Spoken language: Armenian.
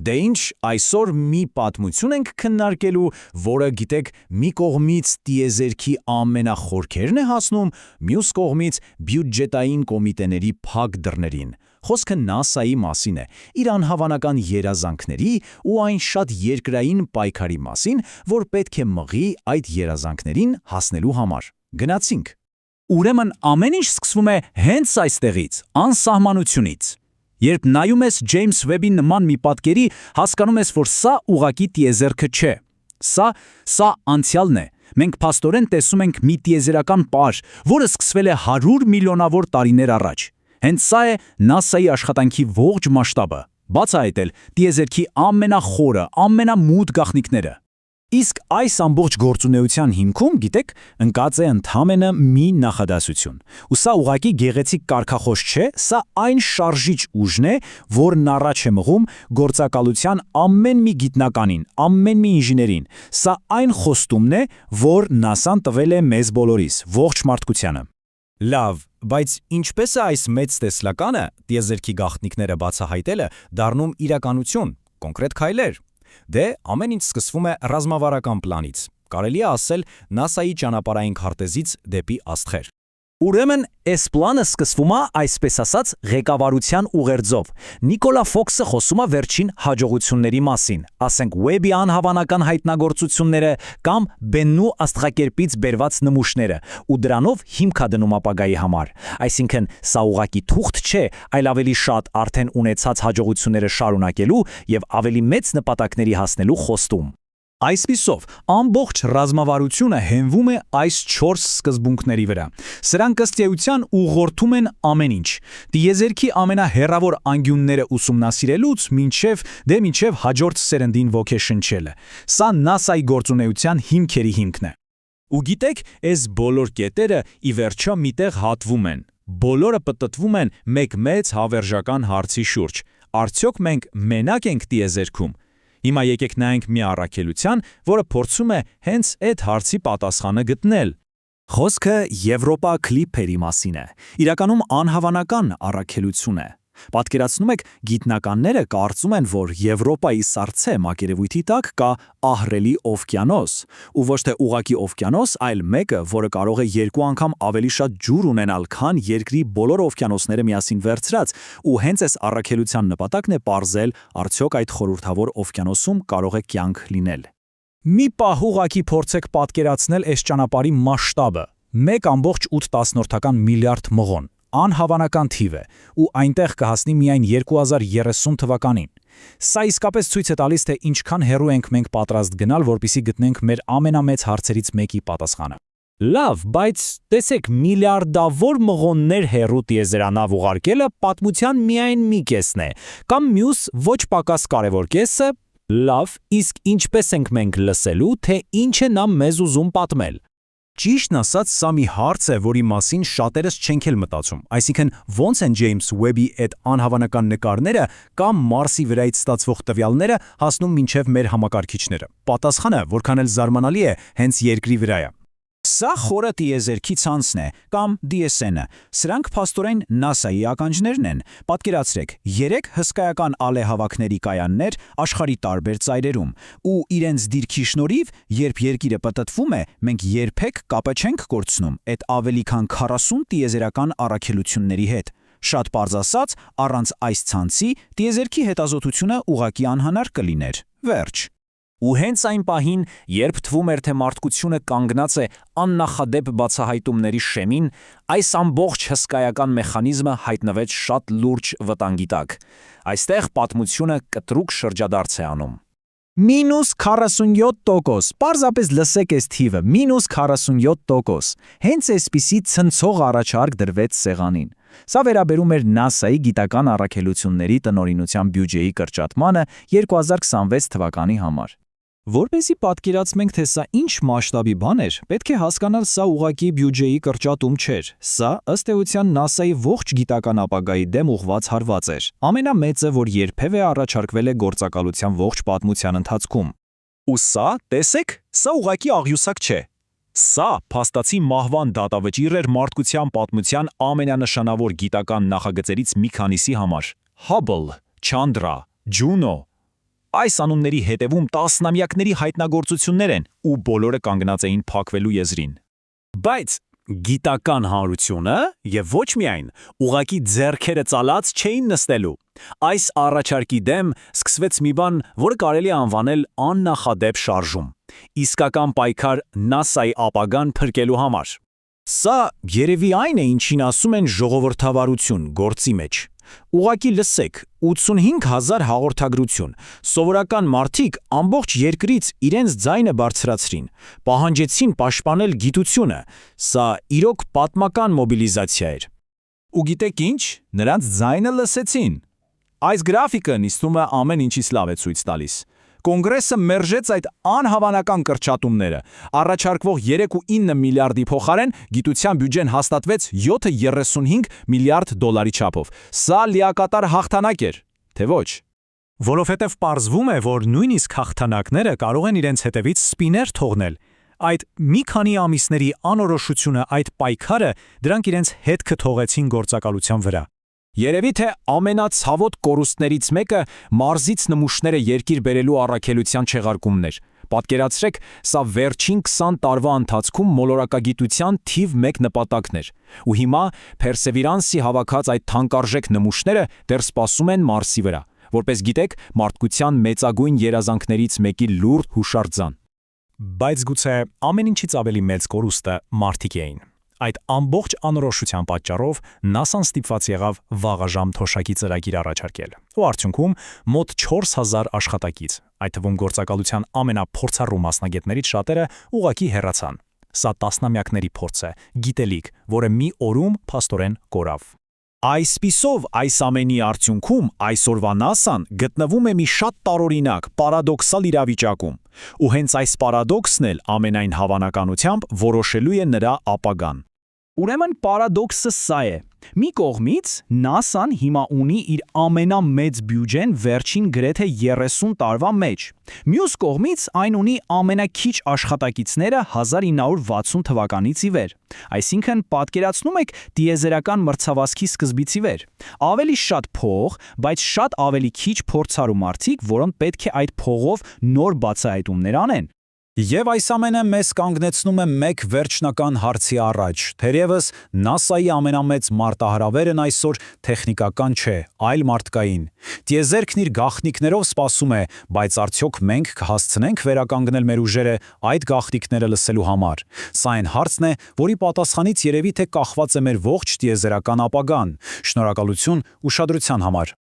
Դե ինչ, այսօր մի պատմություն ենք քննարկելու, որը գիտեք մի կողմից տիեզերքի ամենախորքերն է հասնում, մյուս կողմից բյուջետային կոմիտեների փակ դռներին։ Խոսքը NASA-ի մասին է, իր անհավանական երազանքների ու այն շատ երկրային պայքարի մասին, որ պետք է մղի այդ երազանքներին հասնելու համար։ Գնացինք։ Ուրեմն ամեն ինչ սկսվում է հենց այստեղից, անսահմանությունից։ Երբ նայում ես Ջեյմս Վեբի նման մի պատկերի, հասկանում ես, որ սա ուղղակի տիեզերքը չէ։ Սա անցյալն է։ Մենք փաստորեն տեսում ենք մի տիեզերական պար, որը սկսվել է 100 միլիոնավոր տարիներ առաջ։ Հենց սա է NASA-ի աշխատանքի ողջ մասշտաբը։ Բացահայտել տիեզերքի ամենախորը, ամենամութ գաղտնիքները։ Իսկ այս ամբողջ գործունեության հիմքում, գիտեք, ընկած է ընդհանրապես մի նախադասություն։ Ու սա ուղղակի գեղեցիկ կարգախոս չէ, սա այն շարժիչ ուժն է, որն առաջ է մղում գործակալության ամեն մի գիտնականին, ամեն մի ինժեներին։ Սա այն խոստումն է, որ NASA-ն տվել է մեզ բոլորիս, ողջ մարդկությանը։ Լավ, բայց ինչպես է այս մեծ տեսլականը, տիեզերքի գաղտնիքները բացահայտելը, դառնում իրականություն, կոնկրետ քայլեր։ Դե ամեն ինչ սկսվում է ռազմավարական պլանից։ Կարելի է ասել NASA-ի ճանապարհային քարտեզից դեպի աստղեր։ Ուրեմն, այս պլանը սկսվում է, այսպես ասած, ղեկավարության ուղերձով։ Նիկոլա Ֆոքսը խոսում է վերջին հաջողությունների մասին, ասենք Webb-ի անհավանական հայտնագործությունները կամ Bennu աստղակերպից բերված նմուշները, ու դրանով հիմք է դնում ապագայի համար։ Այսինքն, սա ուղղակի թուղթ չէ, այլ ավելի շատ արդեն ունեցած հաջողությունները շարունակելու եւ ավելի մեծ նպատակների հասնելու խոստում։ Այսպիսով, ամբողջ ռազմավարությունը հենվում է այս 4 սկզբունքների վրա։ Սրանք ըստ էության ուղղորդում են ամեն ինչ։ Տիեզերքի ամենահեռավոր անկյունները ուսումնասիրելուց մինչև հաջորդ սերնդին ոգեշնչելը։ Սա NASA-ի գործունեության հիմքերի հիմքն է։ Ու գիտեք, այս բոլոր կետերը ի վերջո միտեղ հատվում են։ Բոլորը պտտվում են մեկ մեծ հավերժական հարցի շուրջ։ Արդյոք մենք մենակ ենք տիեզերքում։ Հիմա եկեք նայենք մի առաքելության, որը փորձում է հենց այդ հարցի պատասխանը գտնել։ Խոսքը Եվրոպա Clipper-ի մասին է։ Իրականում անհավանական առաքելություն է։ Պատկերացնում եք, գիտնականները կարծում են, որ Եվրոպայի սառցե մակերևույթի տակ կա ահռելի օվկիանոս, ու ոչ թե ուղղակի օվկիանոս, այլ մեկը, որը կարող է 2 անգամ ավելի շատ ջուր ունենալ, քան երկրի բոլոր օվկիանոսները միասին վերցրած, ու հենց այս առաքելության նպատակն է պարզել, արդյոք այդ խորհրդավոր օվկիանոսում կարող է կյանք լինել։ Մի պահ ուղղակի փորձեք պատկերացնել այս ճանապարհի մասշտաբը՝ 1.8 միլիարդ մղոն։ Անհավանական թիվ է, ու այնտեղ կհասնի միայն 2030 թվականին։ Սա իսկապես ցույց է տալիս, թե ինչքան հեռու ենք մենք պատրաստ գնալ, որպեսզի գտնենք մեր ամենամեծ հարցերից մեկի պատասխանը։ Լավ, բայց տեսեք, միլիարդավոր մղոններ հեռու տիեզերանավ ուղարկելը պատմության միայն մի կեսն է, կամ մյուս ոչ պակաս կարևոր կեսը՝ լավ, իսկ ինչպես ենք մենք լսելու, թե ինչ է նա մեզ ուզում պատմել։ Ճիշտն ասած, սա մի հարց է, որի մասին շատերս չենք էլ մտածում, այսինքն ոնց են Ջեյմս Վեբի այդ անհավանական նկարները կամ Մարսի վրայից ստացվող տվյալները հասնում մինչև մեր համակարգիչները։ Պատասխանը, որքան էլ զարմանալի է, հենց երկրի վրա է։ Սա խորը տիեզերքի ցանցն է, կամ DSN-ը։ Սրանք փաստորեն NASA-ի ականջներն են։ Պատկերացրեք, 3 հսկայական ալեհավաքների կայաններ աշխարհի տարբեր ծայրերում, ու իրենց դիրքի շնորհիվ, երբ երկիրը պտտվում է, մենք երբեք կապը չենք կորցնում այդ ավելի քան 40 տիեզերական առաքելությունների հետ։ Շատ պարզ ասած, առանց այս ցանցի տիեզերքի հետազոտությունը ուղղակի անհնար կլիներ։ Վերջ։ Ու հենց այն պահին, երբ թվում էր, թե մարդկությունը կանգնած է աննախադեպ բացահայտումների շեմին, այս ամբողջ հսկայական մեխանիզմը հայտնվեց շատ լուրջ վտանգի տակ։ Այստեղ պատմությունը կտրուկ շրջադարձ է անում։ -47%, պարզապես լսեք այս թիվը, -47%, հենց այսպիսի ցնցող առաջարկ դրվեց սեղանին։ Սա վերաբերում էր NASA-ի գիտական առաքելությունների տնօրինության բյուջեի կրճատմանը 2026 թվականի համար։ Որպեսզի պատկերացնենք, թե սա ինչ մասշտաբի բան էր, պետք է հասկանալ, սա ուղղակի բյուջեի կրճատում չէր։ Սա, ըստ էության, NASA-ի ողջ գիտական ապագայի դեմ ուղղված հարված էր։ Ամենամեծը, որ երբևէ առաջարկվել է գործակալության ողջ պատմության ընթացքում։ Ու սա, տեսեք, սա ուղղակի աղյուսակ չէ։ Սա փաստացի մահվան դատավճիռ էր մարդկության պատմության ամենանշանավոր գիտական նախագծերից մի քանիսի համար։ Hubble, Chandra, Juno։ Այս անունների հետևում տասնամյակների հայտնագործություններ են, ու բոլորը կանգնած էին փակվելու եզրին։ Բայց գիտական հանրությունը եւ ոչ միայն ուղակի ձեռքերը ծալած չէին նստելու։ Այս առաջարկի դեմ սկսվեց մի բան, որը կարելի է անվանել աննախադեպ շարժում։ Իսկական պայքար NASA-ի ապագան փրկելու համար։ Սա երևի այն է, ինչին ասում են ժողովրդավարություն գործի մեջ։ Ուղղակի լսեք, 85,000 հաղորդագրություն, սովորական մարդիկ ամբողջ երկրից իրենց ձայնը բարձրացրին, պահանջեցին պաշտպանել գիտությունը, սա իրոք պատմական մոբիլիզացիա էր։ Ու գիտեք ինչ, նրանց ձայնը լսեցին։ Այս գրաֆիկը նիստում է ամեն ինչից լավ է ցույց տալիս։ Կոնգրեսը մերժեց այդ անհավանական կրճատումները։ Առաջարկվող 3.9 միլիարդի փոխարեն գիտության բյուջեն հաստատվեց 7.35 միլիարդ դոլարի չափով։ Սա լիակատար հաղթանակ էր, թե ոչ։ Որովհետև պարզվում է, որ նույնիսկ հաղթանակները կարող են իրենց հետևից սպիներ թողնել։ Այդ մի քանի ամիսների անորոշությունը, այդ պայքարը, դրանք իրենց հետքը թողեցին գործակալության վրա։ Երևի թե ամենացավոտ կորուստներից մեկը մարզից նմուշները երկիր բերելու առաքելության չեղարկումն էր։ Պատկերացրեք, սա վերջին 20 տարվա ընթացքում մոլորակագիտության թիվ 1 նպատակն էր։ Ու հիմա Perseverance-ի հավաքած այդ թանկարժեք նմուշները դեռ սպասում են Մարսի վրա, որպես գիտեք, մարդկության մեծագույն երազանքներից մեկի լուրջ հուշարձան։ Բայց գուցե ամեն ինչից ավելի մեծ կորուստը մարդիկ էին։ Այդ ամբողջ անորոշության պատճառով NASA-ն ստիպված եղավ վաղաժամ թոշակի ծրագիր առաջարկել։ Ու արդյունքում մոտ 4000 աշխատակից, այդ թվում գործակալության ամենափորձառու մասնագետներից շատերը ուղղակի հեռացան։ Սա տասնամյակների փորձ է, գիտելիք, որը մի օրում փաստորեն կորավ։ Այսպիսով, այս ամենի արդյունքում այսօրվա NASA-ն գտնվում է մի շատ տարօրինակ, պարադոքսալ իրավիճակում, ու հենց այս պարադոքսն էլ ամենայն հավանականությամբ որոշելու է նրա ապագան։ Ուրեմն պարադոքսը սա է. մի կողմից NASA-ն հիմա ունի իր ամենամեծ բյուջեն վերջին գրեթե 30 տարվա մեջ։ Մյուս կողմից այն ունի ամենաքիչ աշխատակիցները 1960 թվականից ի վեր։ Այսինքն պատկերացնում եք տիեզերական մրցավազքի սկզբից ի վեր։ Ավելի շատ փող, բայց շատ ավելի քիչ փորձառու մարդիկ, որոնք պետք է այդ փողով նոր բացահայտումներ անեն։ Եվ այս ամենը մեզ կանգնեցնում է մեկ վերջնական հարցի առաջ, թերևս NASA-ի ամենամեծ մարտահրավերն այսօր տեխնիկական չէ, այլ մարդկային։ Տիեզերքն իր գաղտնիքներով սպասում է, բայց արդյոք մենք կհասցնենք վերականգնել մեր ուժերը այդ գաղտնիքները լսելու համար։ Սա այն հարցն է, որի պատասխանից երևի թե կախված է մեր ողջ տիեզերական ապագան։ Շնորհակալություն ուշադրության համար։